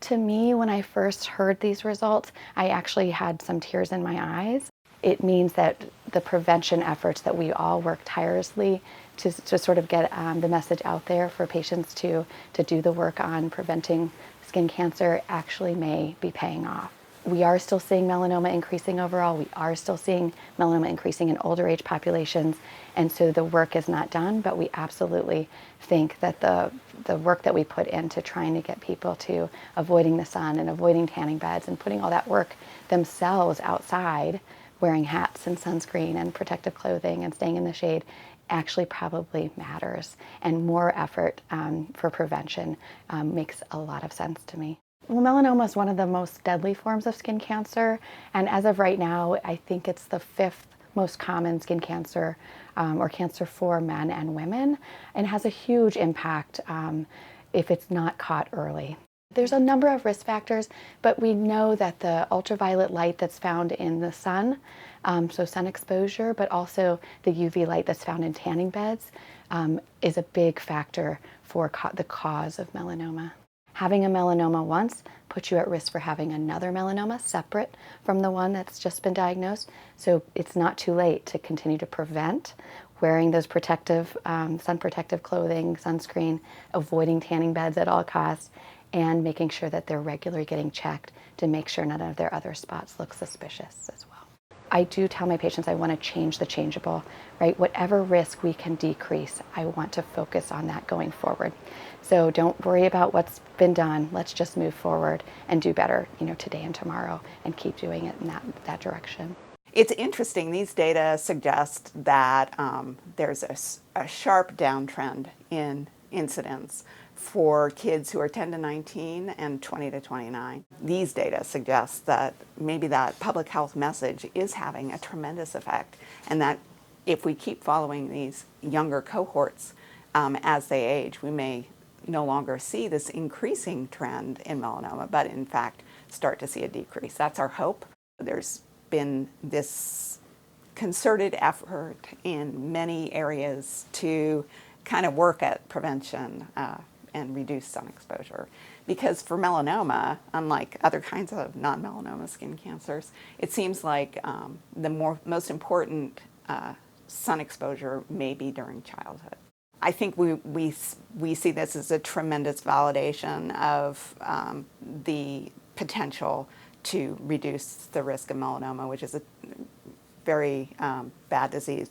To me, when I first heard these results, I actually had some tears in my eyes. It means that the prevention efforts that we all work tirelessly to sort of get the message out there for patients to do the work on preventing skin cancer actually may be paying off. We are still seeing melanoma increasing overall. We are still seeing melanoma increasing in older age populations. And so the work is not done, but we absolutely think that the work that we put into trying to get people to avoiding the sun and avoiding tanning beds and putting all that work themselves outside, wearing hats and sunscreen and protective clothing and staying in the shade, actually probably matters. And more effort for prevention makes a lot of sense to me. Well, melanoma is one of the most deadly forms of skin cancer, and as of right now, I think it's the 5th most common skin cancer or cancer for men and women, and has a huge impact if it's not caught early. There's a number of risk factors, but we know that the ultraviolet light that's found in the sun, so sun exposure, but also the UV light that's found in tanning beds, is a big factor for the cause of melanoma. Having a melanoma once puts you at risk for having another melanoma separate from the one that's just been diagnosed. So it's not too late to continue to prevent, wearing those protective, sun protective clothing, sunscreen, avoiding tanning beds at all costs, and making sure that they're regularly getting checked to make sure none of their other spots look suspicious as well. I do tell my patients I want to change the changeable, right? Whatever risk we can decrease, I want to focus on that going forward. So don't worry about what's been done. Let's just move forward and do better, today and tomorrow, and keep doing it in that direction. It's interesting. These data suggest that there's a sharp downtrend in incidence for kids who are 10 to 19 and 20 to 29. These data suggest that maybe that public health message is having a tremendous effect, and that if we keep following these younger cohorts as they age, we may no longer see this increasing trend in melanoma, but in fact start to see a decrease. That's our hope. There's been this concerted effort in many areas to kind of work at prevention and reduce sun exposure. Because for melanoma, unlike other kinds of non-melanoma skin cancers, it seems like the most important sun exposure may be during childhood. I think we see this as a tremendous validation of the potential to reduce the risk of melanoma, which is a very bad disease.